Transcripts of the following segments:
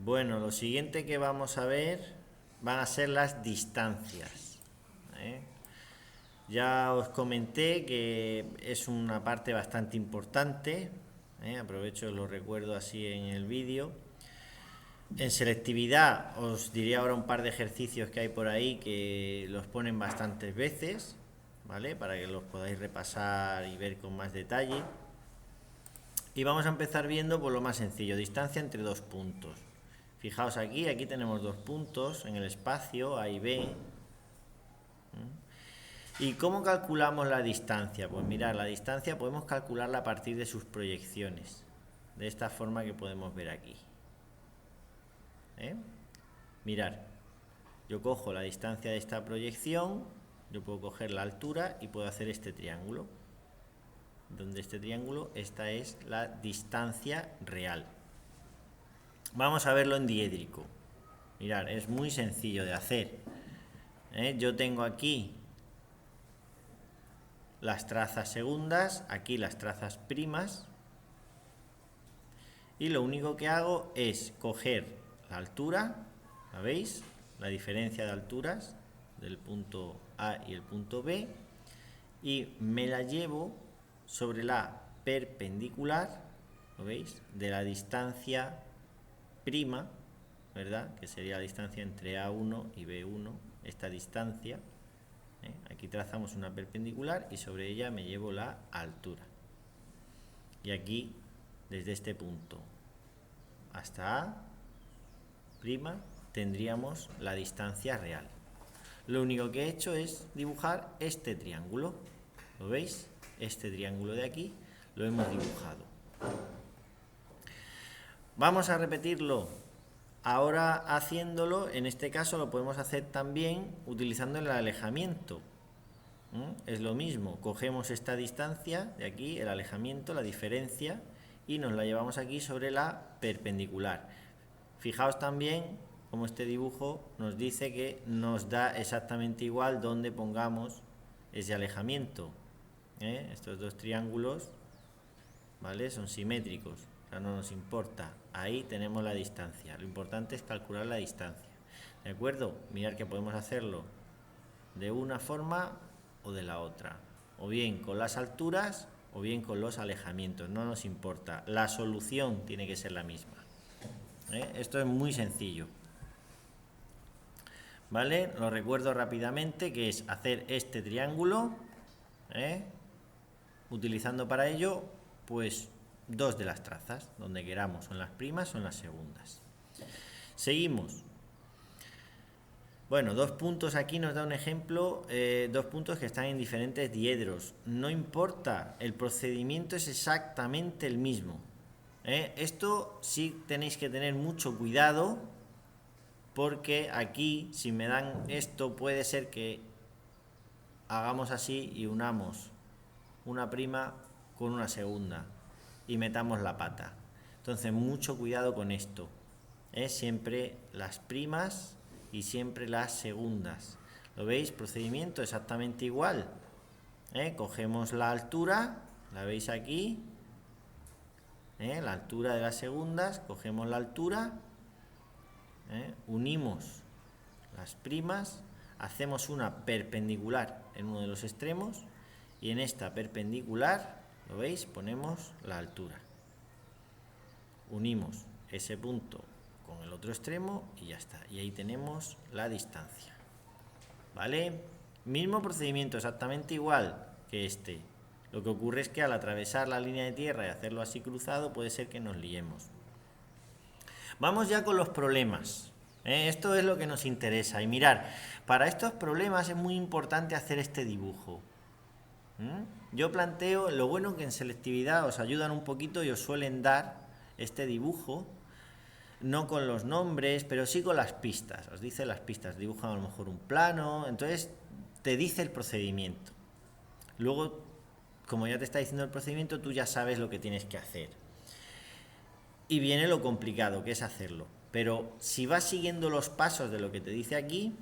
Bueno, lo siguiente que vamos a ver van a ser las distancias. ¿eh? Ya os comenté que es una parte bastante importante. Aprovecho, lo recuerdo así en el vídeo. En selectividad os diré ahora un par de ejercicios que hay por ahí que los ponen bastantes veces, ¿vale? Para que los podáis repasar y ver con más detalle. Y vamos a empezar viendo por lo más sencillo, distancia entre dos puntos. Fijaos aquí tenemos dos puntos en el espacio, A y B. ¿Y cómo calculamos la distancia? Pues mirad, la distancia podemos calcularla a partir de sus proyecciones. De esta forma que podemos ver aquí. Mirad, yo cojo la distancia de esta proyección, yo puedo coger la altura y puedo hacer este triángulo. Donde este triángulo, esta es la distancia real. Vamos a verlo en diédrico. Mirad, es muy sencillo de hacer. Yo tengo aquí las trazas segundas, aquí las trazas primas, y lo único que hago es coger la altura, ¿la veis? La diferencia de alturas del punto A y el punto B, y me la llevo sobre la perpendicular, ¿lo veis? De la distancia prima, ¿verdad? Que sería la distancia entre A1 y B1, esta distancia. Aquí trazamos una perpendicular y sobre ella me llevo la altura. Y aquí, desde este punto hasta A prima, tendríamos la distancia real. Lo único que he hecho es dibujar este triángulo. ¿Lo veis? Este triángulo de aquí lo hemos dibujado. Vamos a repetirlo. Ahora haciéndolo, en este caso lo podemos hacer también utilizando el alejamiento. Es lo mismo, cogemos esta distancia de aquí, el alejamiento, la diferencia, y nos la llevamos aquí sobre la perpendicular. Fijaos también como este dibujo nos dice que nos da exactamente igual donde pongamos ese alejamiento. Estos dos triángulos, ¿vale? Son simétricos, o sea, no nos importa. Ahí tenemos la distancia. Lo importante es calcular la distancia. ¿De acuerdo? Mirad que podemos hacerlo de una forma o de la otra. O bien con las alturas o bien con los alejamientos. No nos importa. La solución tiene que ser la misma. Esto es muy sencillo. ¿Vale? Lo recuerdo rápidamente, que es hacer este triángulo, utilizando para ello pues dos de las trazas, donde queramos, son las primas o en las segundas. Seguimos. Bueno, dos puntos aquí nos da un ejemplo, dos puntos que están en diferentes diedros. No importa, el procedimiento es exactamente el mismo. Esto sí tenéis que tener mucho cuidado, porque aquí, si me dan esto, puede ser que hagamos así y unamos una prima con una segunda y metamos la pata. Entonces, mucho cuidado con esto. Siempre las primas y siempre las segundas. ¿Lo veis? Procedimiento exactamente igual. Cogemos la altura, la veis aquí, la altura de las segundas, cogemos la altura, unimos las primas, hacemos una perpendicular en uno de los extremos y en esta perpendicular, ¿lo veis? Ponemos la altura. Unimos ese punto con el otro extremo y ya está. Y ahí tenemos la distancia. ¿Vale? Mismo procedimiento, exactamente igual que este. Lo que ocurre es que al atravesar la línea de tierra y hacerlo así cruzado, puede ser que nos liemos. Vamos ya con los problemas. Esto es lo que nos interesa. Y mirar, para estos problemas es muy importante hacer este dibujo. Yo planteo, lo bueno que en selectividad os ayudan un poquito y os suelen dar este dibujo, no con los nombres, pero sí con las pistas. Os dice las pistas, dibujan a lo mejor un plano, entonces te dice el procedimiento. Luego, como ya te está diciendo el procedimiento, tú ya sabes lo que tienes que hacer. Y viene lo complicado, que es hacerlo. Pero si vas siguiendo los pasos de lo que te dice aquí,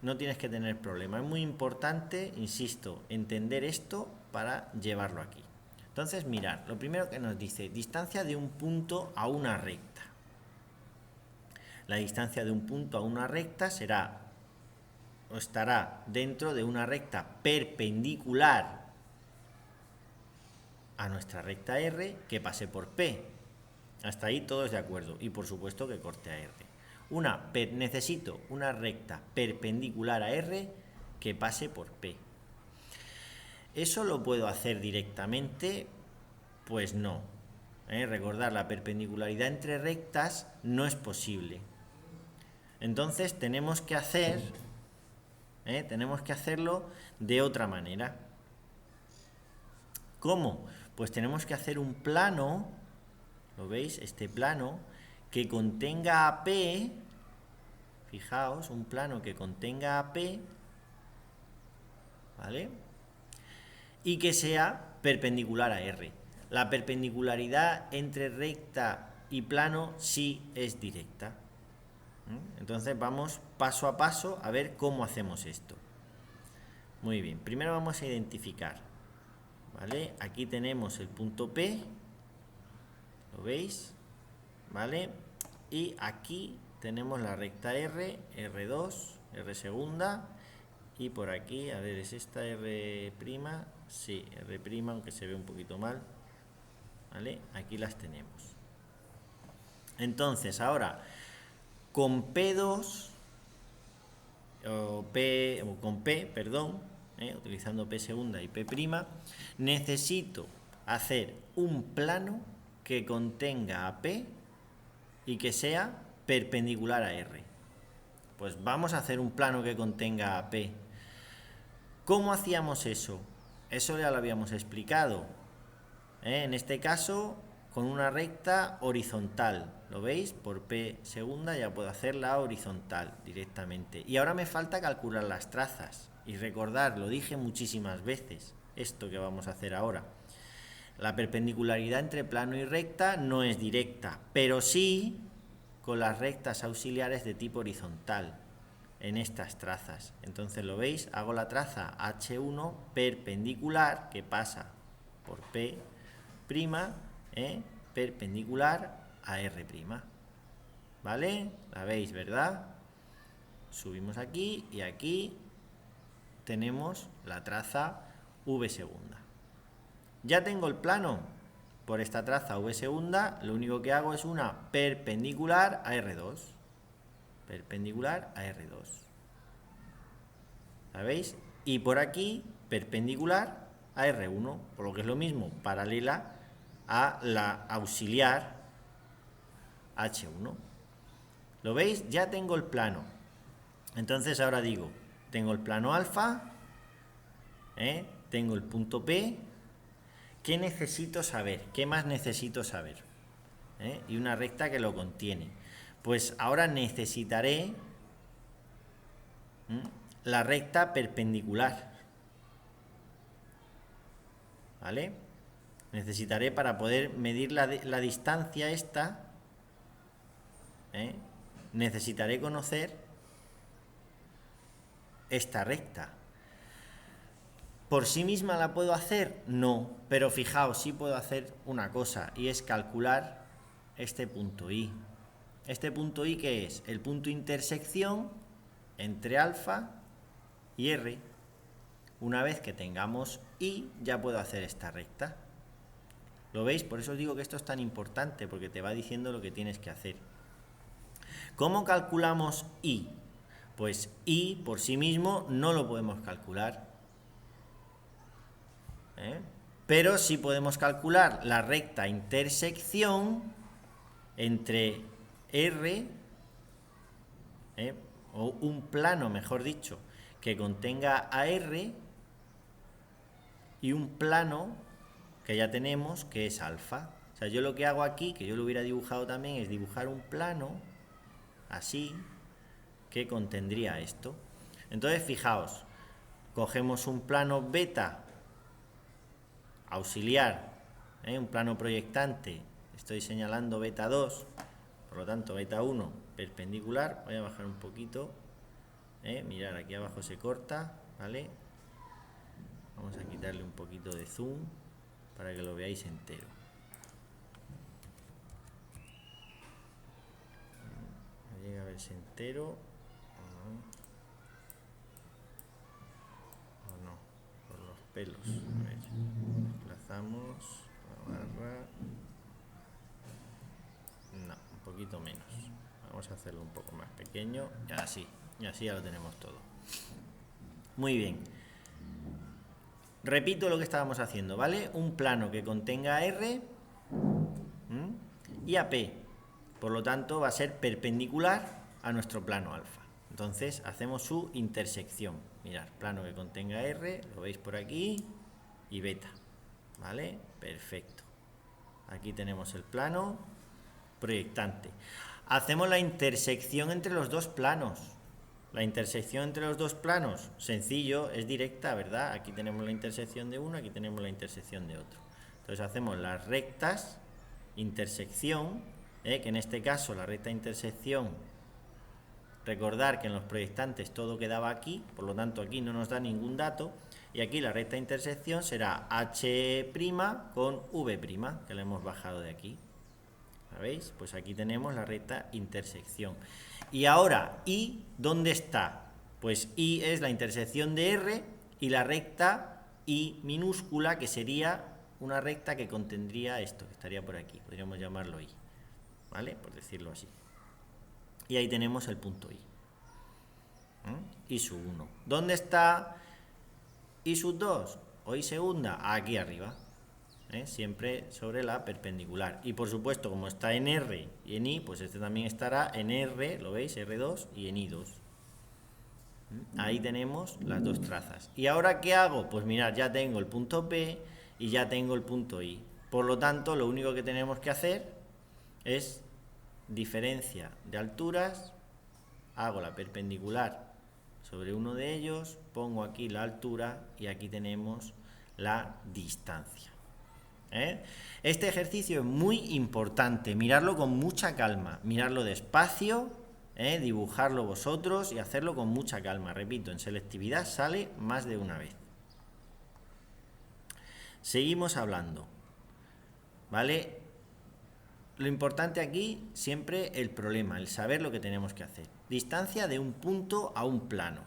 no tienes que tener problema. Es muy importante, insisto, entender esto para llevarlo aquí. Entonces, mirad, lo primero que nos dice, distancia de un punto a una recta. la distancia de un punto a una recta será o estará dentro de una recta perpendicular a nuestra recta R que pase por P. Hasta ahí todos de acuerdo. Y por supuesto que corte a R. Necesito una recta perpendicular a R que pase por P. ¿Eso lo puedo hacer directamente? Pues no. Recordar, la perpendicularidad entre rectas no es posible. Entonces tenemos que hacerlo de otra manera. ¿Cómo? Pues tenemos que hacer un plano, ¿lo veis? Este plano que contenga a P, fijaos, un plano que contenga a P, ¿vale? Y que sea perpendicular a R. La perpendicularidad entre recta y plano sí es directa. Entonces vamos paso a paso a ver cómo hacemos esto. Muy bien, primero vamos a identificar, ¿vale? Aquí tenemos el punto P, ¿lo veis? ¿Vale? Y aquí tenemos la recta R, R2, R segunda, y por aquí, a ver, ¿es esta R'? Sí, R', aunque se ve un poquito mal, ¿vale? Aquí las tenemos. Entonces, ahora, con P2, utilizando P segunda y P', necesito hacer un plano que contenga a P y que sea perpendicular a R. Pues vamos a hacer un plano que contenga a P. ¿Cómo hacíamos eso? Eso ya lo habíamos explicado. En este caso, con una recta horizontal. ¿Lo veis? Por P segunda ya puedo hacer la horizontal directamente. Y ahora me falta calcular las trazas. Y recordar, lo dije muchísimas veces, esto que vamos a hacer ahora. La perpendicularidad entre plano y recta no es directa, pero sí con las rectas auxiliares de tipo horizontal en estas trazas. Entonces, ¿lo veis? Hago la traza H1 perpendicular que pasa por P', perpendicular a R'. ¿Vale? ¿La veis, verdad? Subimos aquí y aquí tenemos la traza V segunda. Ya tengo el plano por esta traza V segunda, lo único que hago es una perpendicular a R2. Perpendicular a R2. ¿Sabéis? Y por aquí, perpendicular a R1, por lo que es lo mismo, paralela a la auxiliar H1. ¿Lo veis? Ya tengo el plano. Entonces ahora digo, tengo el plano alfa, tengo el punto P. ¿Qué necesito saber? ¿Qué más necesito saber? Y una recta que lo contiene. Pues ahora necesitaré la recta perpendicular. ¿Vale? Necesitaré para poder medir la distancia esta, necesitaré conocer esta recta. ¿Por sí misma la puedo hacer? No, pero fijaos, sí puedo hacer una cosa, y es calcular este punto I. ¿Este punto I qué es? El punto intersección entre alfa y R. Una vez que tengamos I, ya puedo hacer esta recta. ¿Lo veis? Por eso os digo que esto es tan importante, porque te va diciendo lo que tienes que hacer. ¿Cómo calculamos I? Pues I por sí mismo no lo podemos calcular. Pero sí podemos calcular la recta intersección entre R, o un plano, mejor dicho, que contenga a R y un plano que ya tenemos que es alfa. O sea, yo lo que hago aquí, que yo lo hubiera dibujado también, es dibujar un plano así que contendría esto. Entonces, fijaos, cogemos un plano beta auxiliar, un plano proyectante, estoy señalando beta 2, por lo tanto beta 1 perpendicular, voy a bajar un poquito, mirad, aquí abajo se corta, ¿vale? Vamos a quitarle un poquito de zoom para que lo veáis entero. No llega a ver si entero. O no, por los pelos. A ver, desplazamos la barra. No, un poquito menos. Vamos a hacerlo un poco más pequeño. Y así ya lo tenemos todo. Muy bien. Repito lo que estábamos haciendo, ¿vale? Un plano que contenga R y AP. Por lo tanto, va a ser perpendicular a nuestro plano alfa. Entonces, hacemos su intersección. Mirad, plano que contenga R, lo veis por aquí, y beta. ¿Vale? Perfecto. Aquí tenemos el plano proyectante. Hacemos la intersección entre los dos planos. La intersección entre los dos planos, sencillo, es directa, ¿verdad? Aquí tenemos la intersección de uno, aquí tenemos la intersección de otro. Entonces hacemos las rectas, intersección, que en este caso la recta intersección, recordar que en los proyectantes todo quedaba aquí, por lo tanto aquí no nos da ningún dato, y aquí la recta intersección será H' con V', que la hemos bajado de aquí. ¿Veis? Pues aquí tenemos la recta intersección. Y ahora, ¿I dónde está? Pues I es la intersección de R y la recta I minúscula, que sería una recta que contendría esto, que estaría por aquí. Podríamos llamarlo I, ¿vale? Por decirlo así. Y ahí tenemos el punto I. I sub 1. ¿Dónde está I sub 2 o I segunda? Aquí arriba. Siempre sobre la perpendicular. Y por supuesto, como está en R y en I, pues este también estará en R, ¿lo veis? R2 y en I2. Ahí tenemos las dos trazas. ¿Y ahora qué hago? Pues mirad, ya tengo el punto P y ya tengo el punto I. Por lo tanto, lo único que tenemos que hacer es diferencia de alturas, hago la perpendicular sobre uno de ellos, pongo aquí la altura y aquí tenemos la distancia. Este ejercicio es muy importante, mirarlo con mucha calma, mirarlo despacio, dibujarlo vosotros y hacerlo con mucha calma. Repito, en selectividad sale más de una vez. Seguimos hablando, ¿vale? Lo importante aquí, siempre el problema, el saber lo que tenemos que hacer. Distancia de un punto a un plano.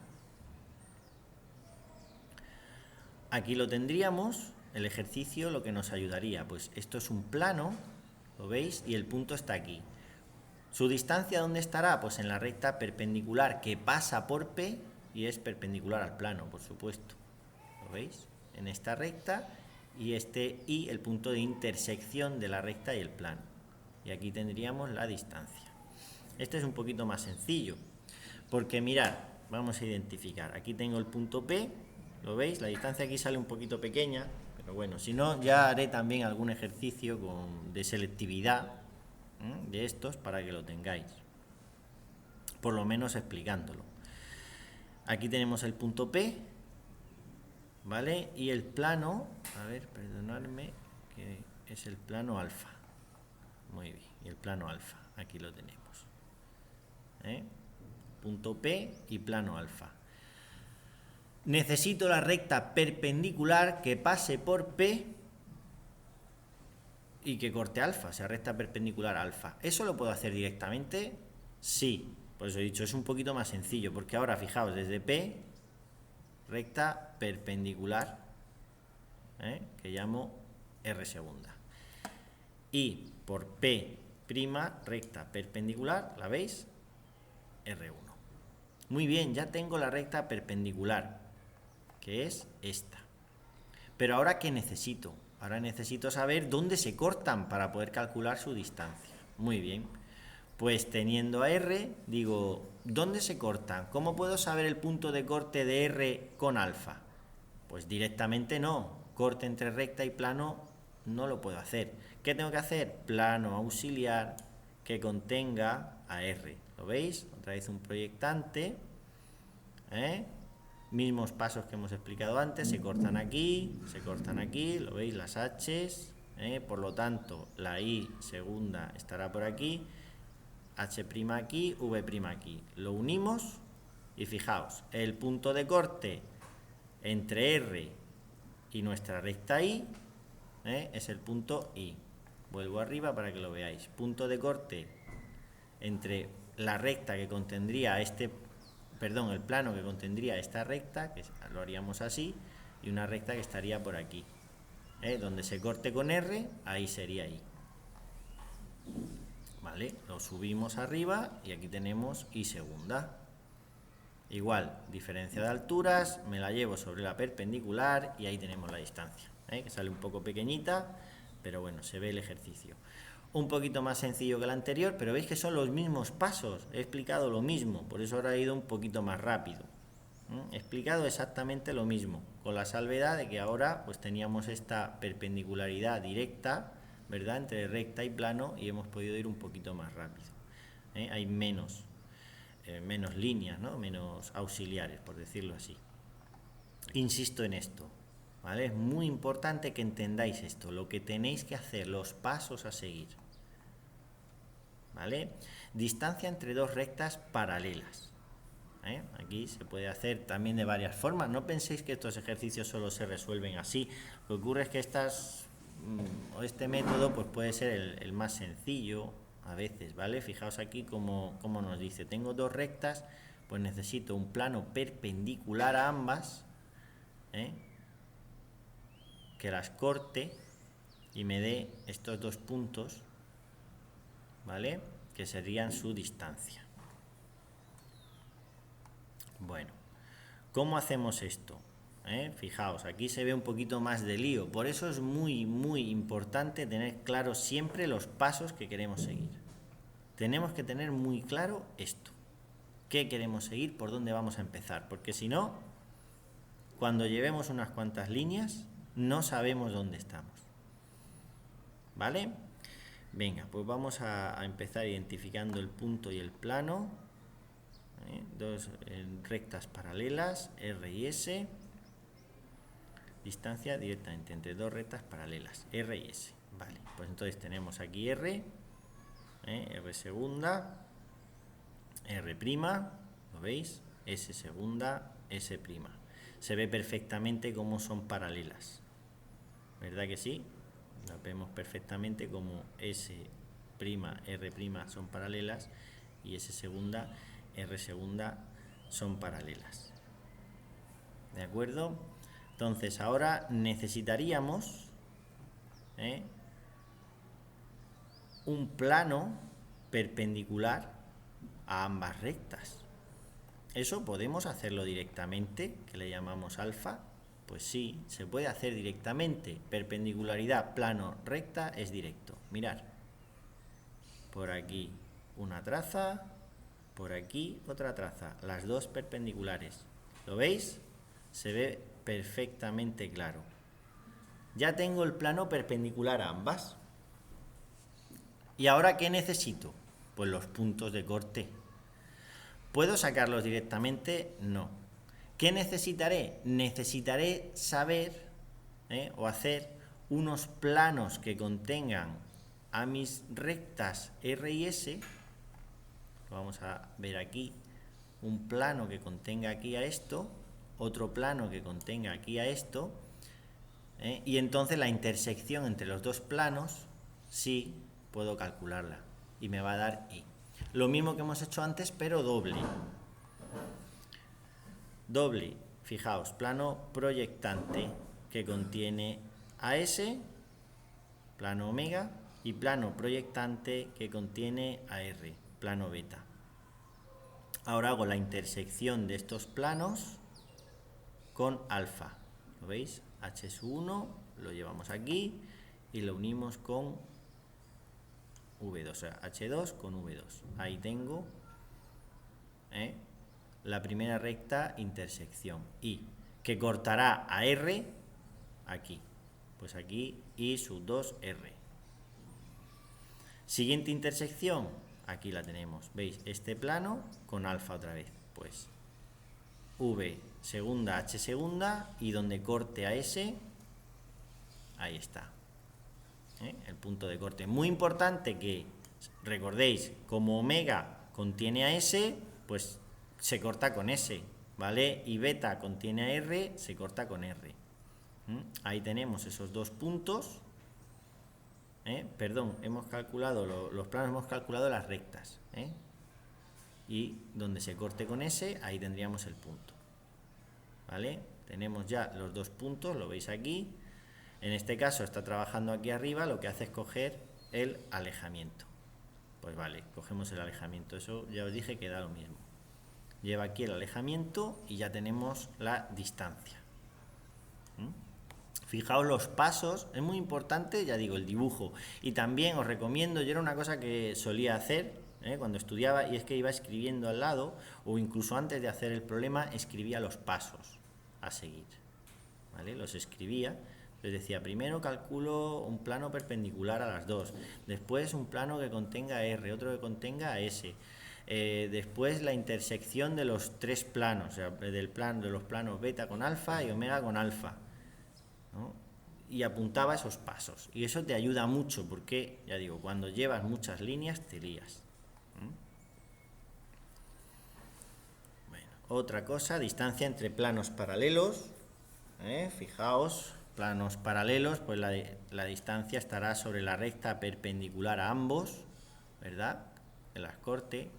Aquí lo tendríamos. El ejercicio lo que nos ayudaría, pues esto es un plano, ¿lo veis? Y el punto está aquí. ¿Su distancia dónde estará? Pues en la recta perpendicular que pasa por P y es perpendicular al plano, por supuesto. ¿Lo veis? En esta recta y este I, el punto de intersección de la recta y el plano. Y aquí tendríamos la distancia. Este es un poquito más sencillo, porque mirad, vamos a identificar. Aquí tengo el punto P, ¿lo veis? La distancia aquí sale un poquito pequeña. Pero bueno, si no, ya haré también algún ejercicio de selectividad de estos para que lo tengáis, por lo menos explicándolo. Aquí tenemos el punto P, ¿vale? Y el plano, a ver, perdonadme, que es el plano alfa. Muy bien, y el plano alfa, aquí lo tenemos. Punto P y plano alfa. Necesito la recta perpendicular que pase por P y que corte alfa, o sea, recta perpendicular a alfa. ¿Eso lo puedo hacer directamente? Sí, por eso he dicho, es un poquito más sencillo, porque ahora fijaos, desde P, recta perpendicular, que llamo R segunda. Y por P', recta perpendicular, ¿la veis? R1. Muy bien, ya tengo la recta perpendicular, que es esta. Pero ahora, ¿qué necesito? Ahora necesito saber dónde se cortan para poder calcular su distancia. Muy bien, pues teniendo a R, digo, ¿dónde se cortan? ¿Cómo puedo saber el punto de corte de R con alfa? Pues directamente no, corte entre recta y plano no lo puedo hacer. ¿Qué tengo que hacer? Plano auxiliar que contenga a R. ¿Lo veis? Otra vez un proyectante, mismos pasos que hemos explicado antes, se cortan aquí, ¿lo veis? Las H's, por lo tanto la I segunda estará por aquí, H' aquí, V' aquí. Lo unimos y fijaos, el punto de corte entre R y nuestra recta I es el punto I. Vuelvo arriba para que lo veáis. Punto de corte entre la recta que contendría el plano que contendría esta recta, que lo haríamos así, y una recta que estaría por aquí. Donde se corte con R, ahí sería ahí. ¿Vale? Lo subimos arriba y aquí tenemos Y segunda. Igual, diferencia de alturas, me la llevo sobre la perpendicular y ahí tenemos la distancia, que sale un poco pequeñita, pero bueno, se ve el ejercicio. Un poquito más sencillo que el anterior, pero veis que son los mismos pasos, he explicado lo mismo, por eso ahora he ido un poquito más rápido. He explicado exactamente lo mismo, con la salvedad de que ahora pues teníamos esta perpendicularidad directa, ¿verdad?, entre recta y plano, y hemos podido ir un poquito más rápido. Hay menos líneas, ¿no?, menos auxiliares, por decirlo así. Insisto en esto, ¿vale? Es muy importante que entendáis esto, lo que tenéis que hacer, los pasos a seguir, ¿vale? Distancia entre dos rectas paralelas. Aquí se puede hacer también de varias formas. No penséis que estos ejercicios solo se resuelven así. Lo que ocurre es que este método pues puede ser el más sencillo a veces, ¿vale? Fijaos aquí como nos dice, tengo dos rectas, pues necesito un plano perpendicular a ambas, que las corte y me dé estos dos puntos, ¿vale?, que serían su distancia. Bueno, ¿cómo hacemos esto? Fijaos, aquí se ve un poquito más de lío, por eso es muy importante tener claro siempre los pasos que queremos seguir. Tenemos que tener muy claro esto, qué queremos seguir, por dónde vamos a empezar, porque si no, cuando llevemos unas cuantas líneas, no sabemos dónde estamos. ¿Vale? Venga, pues vamos a empezar identificando el punto y el plano. Dos rectas paralelas, R y S. Distancia directamente entre dos rectas paralelas, R y S. Vale, pues entonces tenemos aquí R, R segunda, R prima, ¿lo veis? S segunda, S prima. Se ve perfectamente cómo son paralelas, ¿verdad que sí? Las vemos perfectamente como S prima, R prima son paralelas y S segunda, R segunda son paralelas. ¿De acuerdo? Entonces ahora necesitaríamos un plano perpendicular a ambas rectas. Eso podemos hacerlo directamente, que le llamamos alfa. Pues sí, se puede hacer directamente. Perpendicularidad, plano, recta, es directo. Mirad. Por aquí una traza, por aquí otra traza. Las dos perpendiculares. ¿Lo veis? Se ve perfectamente claro. Ya tengo el plano perpendicular a ambas. ¿Y ahora qué necesito? Pues los puntos de corte. ¿Puedo sacarlos directamente? No. ¿Qué necesitaré? Necesitaré saber o hacer unos planos que contengan a mis rectas R y S. Vamos a ver aquí un plano que contenga aquí a esto, otro plano que contenga aquí a esto, y entonces la intersección entre los dos planos sí puedo calcularla y me va a dar Y. Lo mismo que hemos hecho antes, pero doble. Doble, fijaos, plano proyectante que contiene AS, plano omega, y plano proyectante que contiene AR, plano beta. Ahora hago la intersección de estos planos con alfa. ¿Lo veis? H es 1, lo llevamos aquí y lo unimos con V2, o sea, H2 con V2. Ahí tengo la primera recta intersección Y, que cortará a R aquí. Pues aquí I sub 2R. Siguiente intersección, aquí la tenemos. ¿Veis? Este plano con alfa otra vez. Pues V segunda, H segunda, y donde corte a S, ahí está. El punto de corte. Muy importante que recordéis, como omega contiene a S, pues se corta con S, ¿vale? Y beta contiene a R, se corta con R. Ahí tenemos esos dos puntos. Perdón, hemos calculado los planos, hemos calculado las rectas. y donde se corte con S, ahí tendríamos el punto. ¿Vale? Tenemos ya los dos puntos, lo veis aquí. En este caso está trabajando aquí arriba, lo que hace es coger el alejamiento. Pues vale, cogemos el alejamiento, eso ya os dije que da lo mismo. Lleva aquí el alejamiento y ya tenemos la distancia. Fijaos los pasos, es muy importante, ya digo, el dibujo. Y también os recomiendo, yo era una cosa que solía hacer cuando estudiaba, y es que iba escribiendo al lado, o incluso antes de hacer el problema, escribía los pasos a seguir. ¿Vale? Los escribía. Les decía, primero calculo un plano perpendicular a las dos, después un plano que contenga R, otro que contenga S, después la intersección de los tres planos, o sea, de los planos beta con alfa y omega con alfa, ¿no? Y apuntaba esos pasos, y eso te ayuda mucho porque, ya digo, cuando llevas muchas líneas te lías. Bueno, otra cosa, distancia entre planos paralelos, fijaos, planos paralelos, pues la distancia estará sobre la recta perpendicular a ambos, ¿verdad? Que las corte.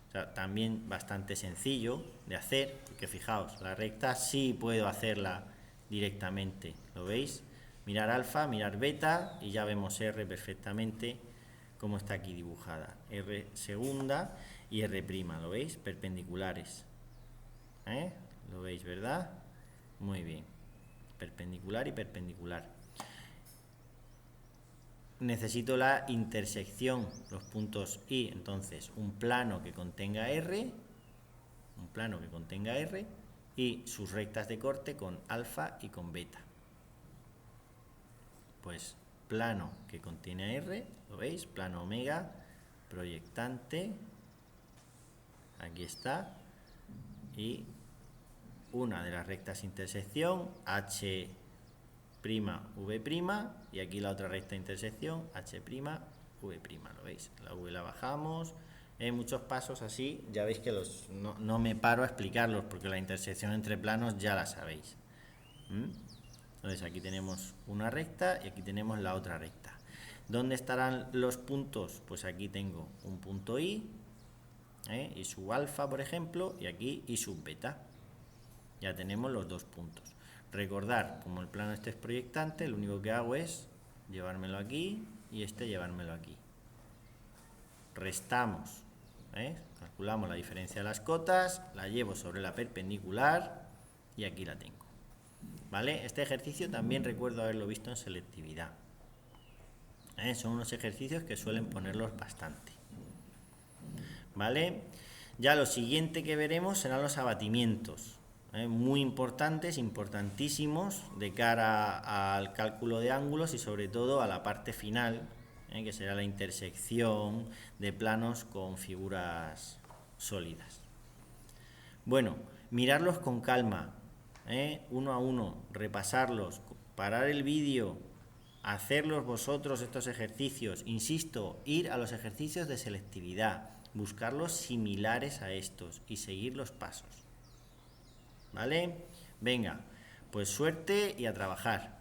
O sea, también bastante sencillo de hacer, porque fijaos, la recta sí puedo hacerla directamente, ¿lo veis? Mirar alfa, mirar beta, y ya vemos R perfectamente como está aquí dibujada. R segunda y R prima, ¿lo veis? Perpendiculares. ¿Lo veis, verdad? Muy bien. Perpendicular y perpendicular. Necesito la intersección, los puntos I, entonces un plano que contenga R, y sus rectas de corte con alfa y con beta. Pues plano que contiene R, ¿lo veis? Plano omega, proyectante, aquí está, y una de las rectas intersección, H' V', y aquí la otra recta intersección, H', V', ¿lo veis? La V la bajamos, muchos pasos así, ya veis que no me paro a explicarlos, porque la intersección entre planos ya la sabéis. Entonces aquí tenemos una recta y aquí tenemos la otra recta. ¿Dónde estarán los puntos? Pues aquí tengo un punto I, y sub alfa, por ejemplo, y aquí I sub beta. Ya tenemos los dos puntos. Recordar, como el plano este es proyectante, lo único que hago es llevármelo aquí y llevármelo aquí. Restamos, calculamos la diferencia de las cotas, la llevo sobre la perpendicular y aquí la tengo. ¿Vale? Este ejercicio también recuerdo haberlo visto en selectividad. Son unos ejercicios que suelen ponerlos bastante. ¿Vale? Ya lo siguiente que veremos serán los abatimientos. Muy importantes, importantísimos de cara al cálculo de ángulos y sobre todo a la parte final, que será la intersección de planos con figuras sólidas. Bueno, mirarlos con calma, uno a uno, repasarlos, parar el vídeo, hacerlos vosotros estos ejercicios, insisto, ir a los ejercicios de selectividad, buscarlos similares a estos y seguir los pasos. ¿Vale? Venga, pues suerte y a trabajar.